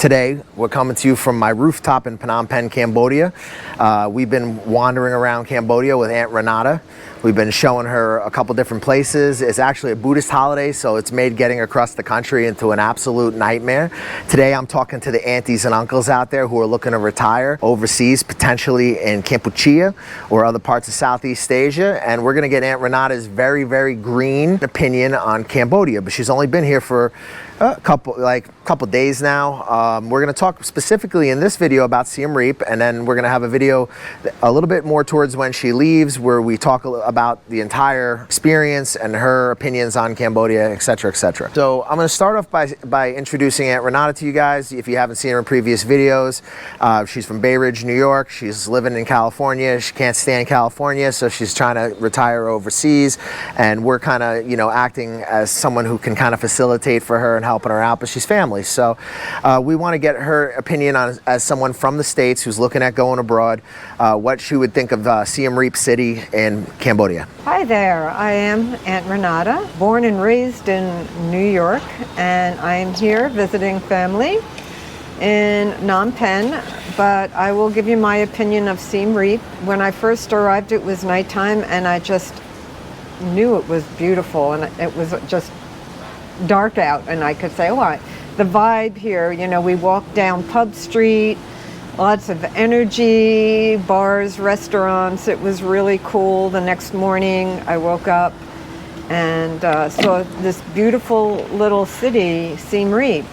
Today, we're coming to you from my rooftop in Phnom Penh, Cambodia. We've been wandering around Cambodia with Aunt Renata. We've been showing her a couple different places. It's actually a Buddhist holiday, so it's made getting across the country into an absolute nightmare. Today, I'm talking to the aunties and uncles out there who are looking to retire overseas, potentially in Cambodia or other parts of Southeast Asia. And we're gonna get Aunt Renata's very, very green opinion on Cambodia, but she's only been here for a couple days now. We're going to talk specifically in this video about Siem Reap, and then we're going to have a video a little bit more towards when she leaves, where we talk about the entire experience and her opinions on Cambodia, etc., etc. So I'm going to start off by introducing Aunt Renata to you guys. If you haven't seen her in previous videos, she's from Bay Ridge, New York. She's living in California. She can't stand California, so she's trying to retire overseas, and we're kind of, you know, acting as someone who can kind of facilitate for her and helping her out, but she's family. So we want to get her opinion on, as someone from the States who's looking at going abroad, what she would think of Siem Reap City in Cambodia. Hi there, I am Aunt Renata, born and raised in New York, and I am here visiting family in Phnom Penh, but I will give you my opinion of Siem Reap. When I first arrived, it was nighttime, and I just knew it was beautiful, and it was just dark out, and I could say, oh, the vibe here, you know, we walked down Pub Street, lots of energy, bars, restaurants. It was really cool. The next morning I woke up and saw this beautiful little city, Siem Reap,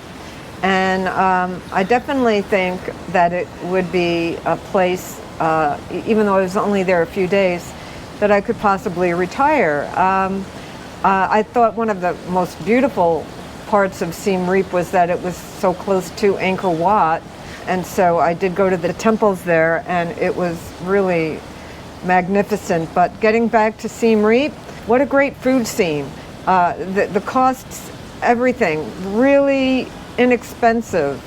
and I definitely think that it would be a place, even though I was only there a few days, that I could possibly retire. I thought one of the most beautiful parts of Siem Reap was that it was so close to Angkor Wat, and so I did go to the temples there, and it was really magnificent. But getting back to Siem Reap, what a great food scene. The costs, everything, really inexpensive.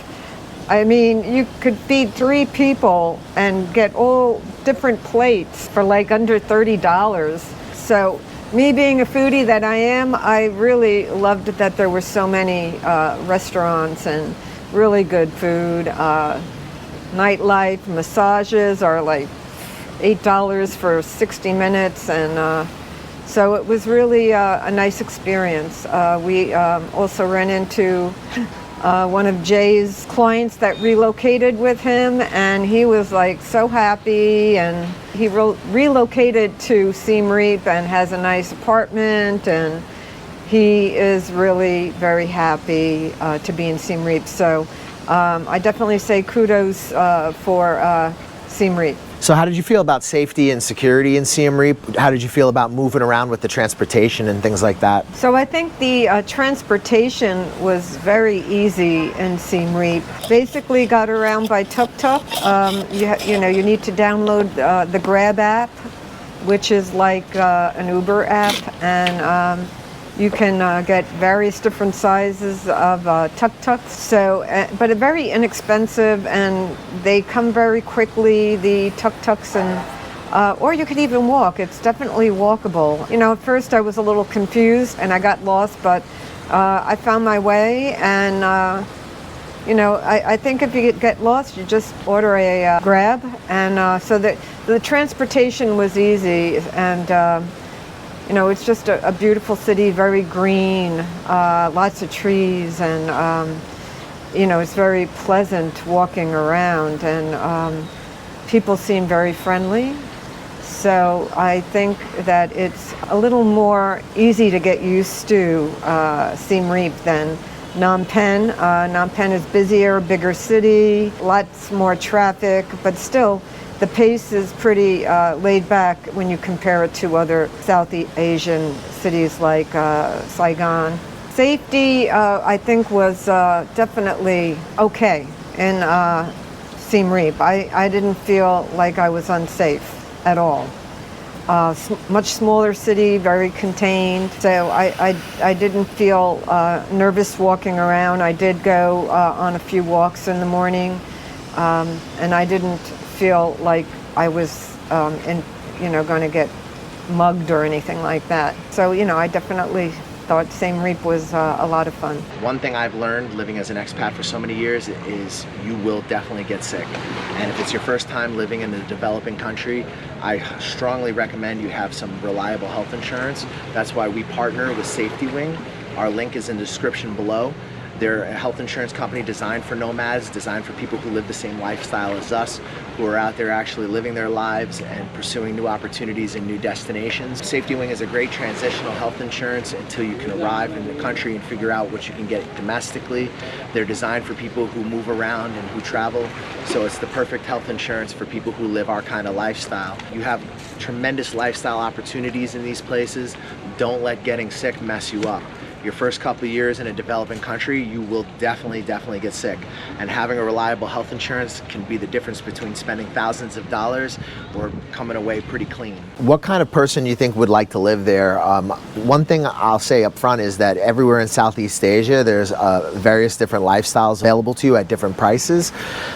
I mean, you could feed 3 people and get all different plates for like under $30. So me being a foodie that I am, I really loved that there were so many restaurants and really good food. Nightlife, massages are like $8 for 60 minutes, and so it was really a nice experience. We also ran into one of Jay's clients that relocated with him, and he was like so happy, and he relocated to Siem Reap and has a nice apartment, and he is really very happy to be in Siem Reap. So I definitely say kudos for Siem Reap. So how did you feel about safety and security in Siem Reap? How did you feel about moving around with the transportation and things like that? So I think the transportation was very easy in Siem Reap. Basically got around by tuk-tuk. You know, you need to download the Grab app, which is like an Uber app, and you can get various different sizes of tuk-tuks. So, but very inexpensive, and they come very quickly, the tuk-tuks, and or you could even walk. It's definitely walkable. You know, at first I was a little confused and I got lost, but I found my way, and you know, I think if you get lost, you just order a Grab, and so the transportation was easy, and you know, it's just a beautiful city, very green, lots of trees, and you know, it's very pleasant walking around, and people seem very friendly. So I think that it's a little more easy to get used to Siem Reap than Phnom Penh. Phnom Penh is busier, bigger city, lots more traffic, but still the pace is pretty laid back when you compare it to other Southeast Asian cities like Saigon. Safety, I think, was definitely okay in Siem Reap. I didn't feel like I was unsafe at all. Much smaller city, very contained, so I didn't feel nervous walking around. I did go on a few walks in the morning, and I didn't feel like I was going to get mugged or anything like that. So, you know, I definitely thought Siem Reap was a lot of fun. One thing I've learned living as an expat for so many years is you will definitely get sick. And if it's your first time living in a developing country, I strongly recommend you have some reliable health insurance. That's why we partner with Safety Wing. Our link is in the description below. They're a health insurance company designed for nomads, designed for people who live the same lifestyle as us, who are out there actually living their lives and pursuing new opportunities and new destinations. Safety Wing is a great transitional health insurance until you can arrive in the country and figure out what you can get domestically. They're designed for people who move around and who travel, so it's the perfect health insurance for people who live our kind of lifestyle. You have tremendous lifestyle opportunities in these places. Don't let getting sick mess you up. Your first couple of years in a developing country, you will definitely get sick. And having a reliable health insurance can be the difference between spending thousands of dollars or coming away pretty clean. What kind of person do you think would like to live there? One thing I'll say up front is that everywhere in Southeast Asia, there's various different lifestyles available to you at different prices.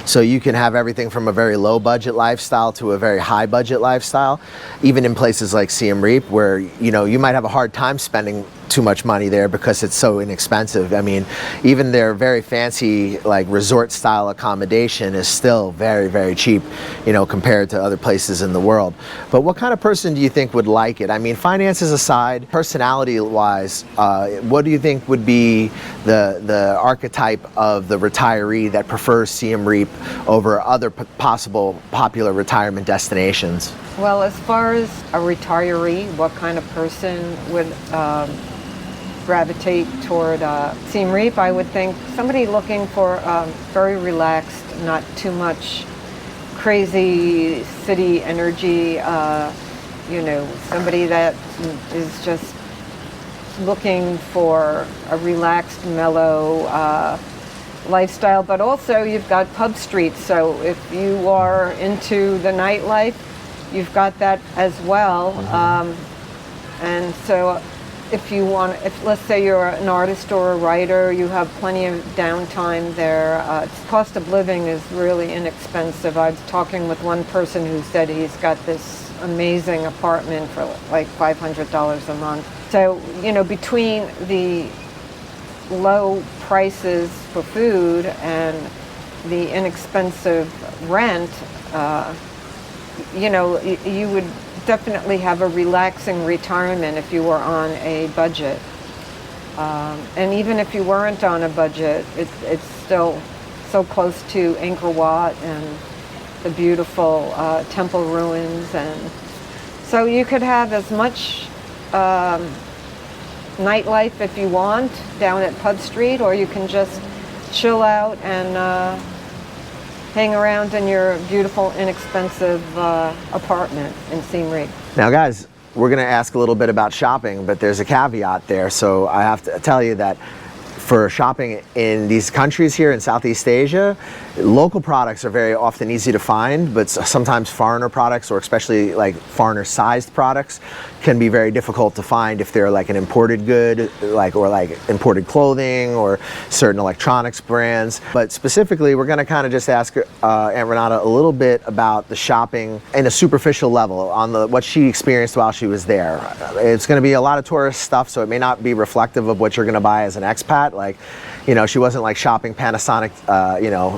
So you can have everything from a very low budget lifestyle to a very high budget lifestyle. Even in places like Siem Reap, where you might have a hard time spending too much money there because it's so inexpensive. I mean, even their very fancy like resort style accommodation is still very cheap, compared to other places in the world. But what kind of person do you think would like it? I mean, finances aside, personality wise, what do you think would be the archetype of the retiree that prefers Siem Reap over other possible popular retirement destinations? Well, as far as a retiree, what kind of person would gravitate toward Siem Reap? I would think somebody looking for very relaxed, not too much crazy city energy, somebody that is just looking for a relaxed, mellow lifestyle. But also you've got pub streets, so if you are into the nightlife, you've got that as well. And so if let's say you're an artist or a writer, you have plenty of downtime there. Cost of living is really inexpensive. I was talking with one person who said he's got this amazing apartment for like $500 a month. So, between the low prices for food and the inexpensive rent, you would definitely have a relaxing retirement if you were on a budget. And even if you weren't on a budget, it's still so close to Angkor Wat and the beautiful temple ruins. And so you could have as much nightlife if you want down at Pub Street, or you can just chill out and hang around in your beautiful, inexpensive apartment in Siem Reap. Now, guys, we're going to ask a little bit about shopping, but there's a caveat there. So I have to tell you that for shopping in these countries here in Southeast Asia, local products are very often easy to find, but sometimes foreigner products, or especially like foreigner-sized products, can be very difficult to find if they're like an imported good, or imported clothing or certain electronics brands. But specifically, we're going to kind of just ask Aunt Renata a little bit about the shopping in a superficial level on what she experienced while she was there. It's going to be a lot of tourist stuff, so it may not be reflective of what you're going to buy as an expat. She wasn't like shopping Panasonic,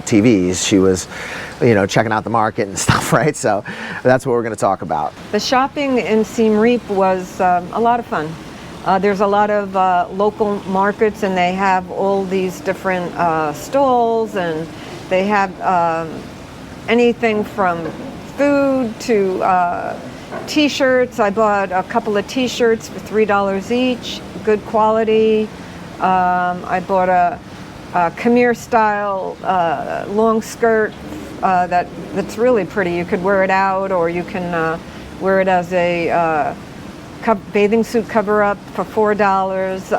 TVs. She was, checking out the market and stuff, right? So that's what we're going to talk about. The shopping in Siem Reap was a lot of fun. There's a lot of local markets, and they have all these different stalls, and they have anything from food to t-shirts. I bought a couple of t-shirts for $3 each, good quality. I bought a Khmer style long skirt that's really pretty. You could wear it out, or you can wear it as a bathing suit cover-up for $4.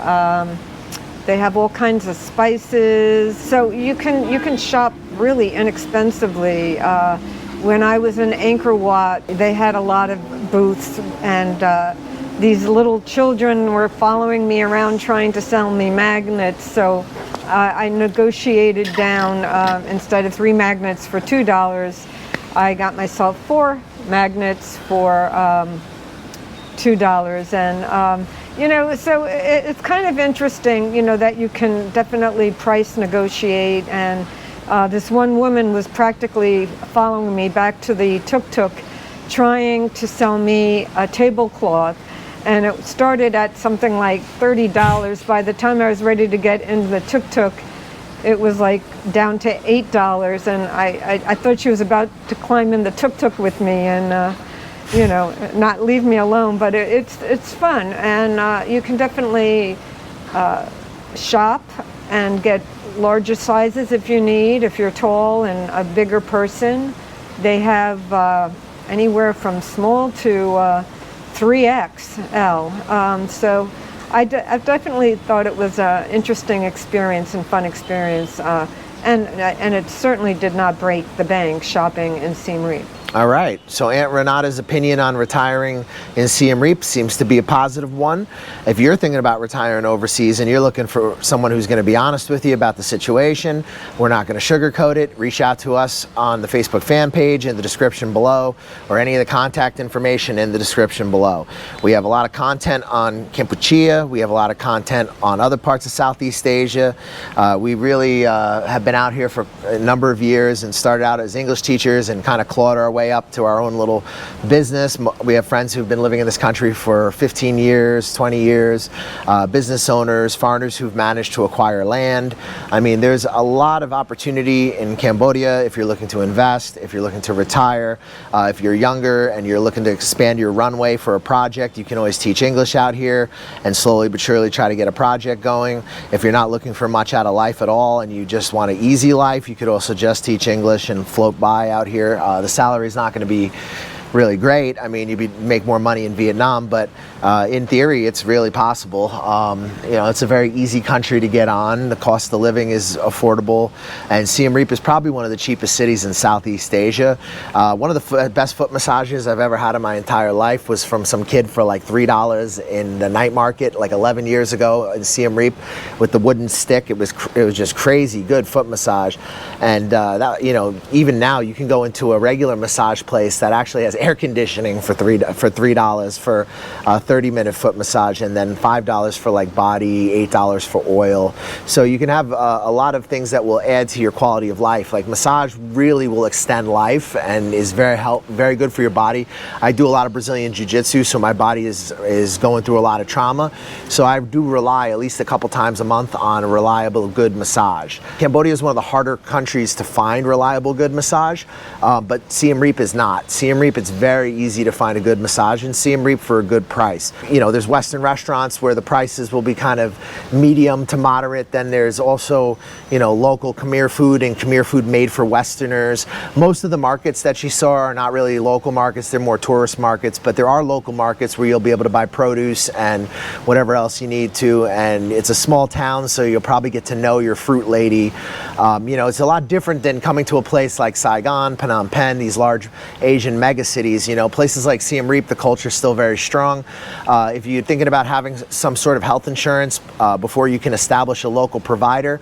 They have all kinds of spices, so you can shop really inexpensively. When I was in Angkor Wat, they had a lot of booths, and these little children were following me around trying to sell me magnets, so I negotiated down, instead of 3 magnets for $2, I got myself 4 magnets for $2. And So it's kind of interesting, that you can definitely price negotiate. And this one woman was practically following me back to the tuk-tuk, trying to sell me a tablecloth. And it started at something like $30. By the time I was ready to get into the tuk-tuk, it was like down to $8. And I thought she was about to climb in the tuk-tuk with me and not leave me alone, but it's fun, and you can definitely shop and get larger sizes if you need. If you're tall and a bigger person, they have anywhere from small to 3XL. So I definitely thought it was an interesting experience and fun experience, and it certainly did not break the bank shopping in Siem Reap. All right, so Aunt Renata's opinion on retiring in Siem Reap seems to be a positive one. If you're thinking about retiring overseas and you're looking for someone who's going to be honest with you about the situation, we're not going to sugarcoat it. Reach out to us on the Facebook fan page in the description below, or any of the contact information in the description below. We have a lot of content on Cambodia. We have a lot of content on other parts of Southeast Asia. We really have been out here for a number of years and started out as English teachers and kind of clawed our way up to our own little business. We have friends who've been living in this country for 15 years, 20 years, business owners, foreigners who've managed to acquire land. I mean, there's a lot of opportunity in Cambodia if you're looking to invest, if you're looking to retire, if you're younger and you're looking to expand your runway for a project. You can always teach English out here and slowly but surely try to get a project going. If you're not looking for much out of life at all and you just want an easy life, you could also just teach English and float by out here. The salary is not going to be really great. I mean, you'd make more money in Vietnam, but in theory, it's really possible. It's a very easy country to get on. The cost of living is affordable, and Siem Reap is probably one of the cheapest cities in Southeast Asia. One of the best foot massages I've ever had in my entire life was from some kid for like $3 in the night market, like 11 years ago in Siem Reap, with the wooden stick. It was just crazy good foot massage, and even now you can go into a regular massage place that actually has air conditioning for $3 for a 30-minute foot massage, and then $5 for like body, $8 for oil. So you can have a lot of things that will add to your quality of life. Like massage really will extend life and is very good for your body. I do a lot of Brazilian jiu-jitsu, so my body is going through a lot of trauma. So I do rely at least a couple times a month on a reliable, good massage. Cambodia is one of the harder countries to find reliable, good massage, but Siem Reap is not. Siem Reap, it's very easy to find a good massage in Siem Reap for a good price. There's Western restaurants where the prices will be kind of medium to moderate. Then there's also, local Khmer food and Khmer food made for Westerners. Most of the markets that you saw are not really local markets. They're more tourist markets, but there are local markets where you'll be able to buy produce and whatever else you need to. And it's a small town, so you'll probably get to know your fruit lady. It's a lot different than coming to a place like Saigon, Phnom Penh, these large Asian mega cities. Places like Siem Reap, the culture is still very strong. If you're thinking about having some sort of health insurance before you can establish a local provider,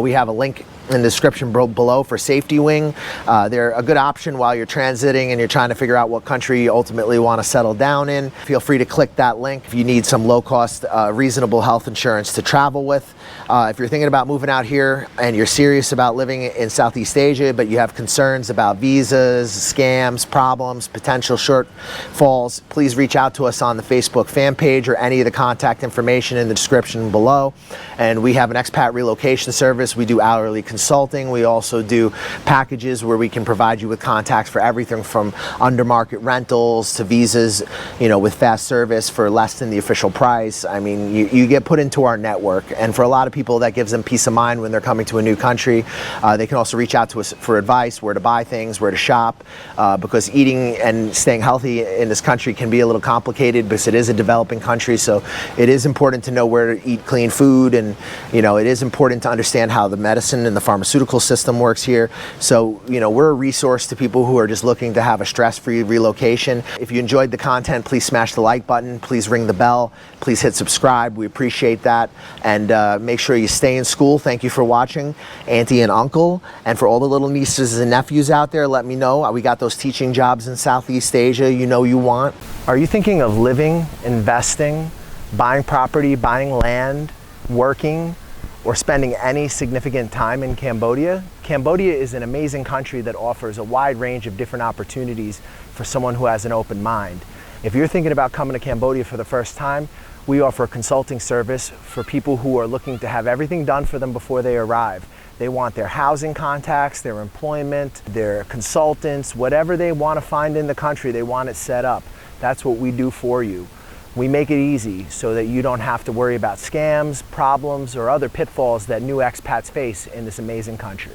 we have a link in the description below for Safety Wing. They're a good option while you're transiting and you're trying to figure out what country you ultimately want to settle down in. Feel free to click that link if you need some low-cost, reasonable health insurance to travel with. If you're thinking about moving out here and you're serious about living in Southeast Asia, but you have concerns about visas, scams, problems, potential shortfalls, please reach out to us on the Facebook fan page or any of the contact information in the description below. And we have an expat relocation service. We do hourly consulting. We also do packages where we can provide you with contacts for everything from under-market rentals to visas, with fast service for less than the official price. I mean, you get put into our network, and for a lot of people that gives them peace of mind when they're coming to a new country. They can also reach out to us for advice, where to buy things, where to shop, because eating and staying healthy in this country can be a little complicated because it is a developing country. So it is important to know where to eat clean food, and it is important to understand how the medicine and the pharmaceutical system works here. So we're a resource to people who are just looking to have a stress-free relocation. If you enjoyed the content, please smash the like button, please ring the bell, please hit subscribe. We appreciate that, and make sure you stay in school. Thank you for watching, Auntie and Uncle. And for all the little nieces and nephews out there, let me know. We got those teaching jobs in Southeast Asia you want. Are you thinking of living, investing, buying property, buying land, working, or spending any significant time in Cambodia, Cambodia is an amazing country that offers a wide range of different opportunities for someone who has an open mind. If you're thinking about coming to Cambodia for the first time, we offer a consulting service for people who are looking to have everything done for them before they arrive. They want their housing contacts, their employment, their consultants, whatever they want to find in the country, they want it set up. That's what we do for you. We make it easy so that you don't have to worry about scams, problems, or other pitfalls that new expats face in this amazing country.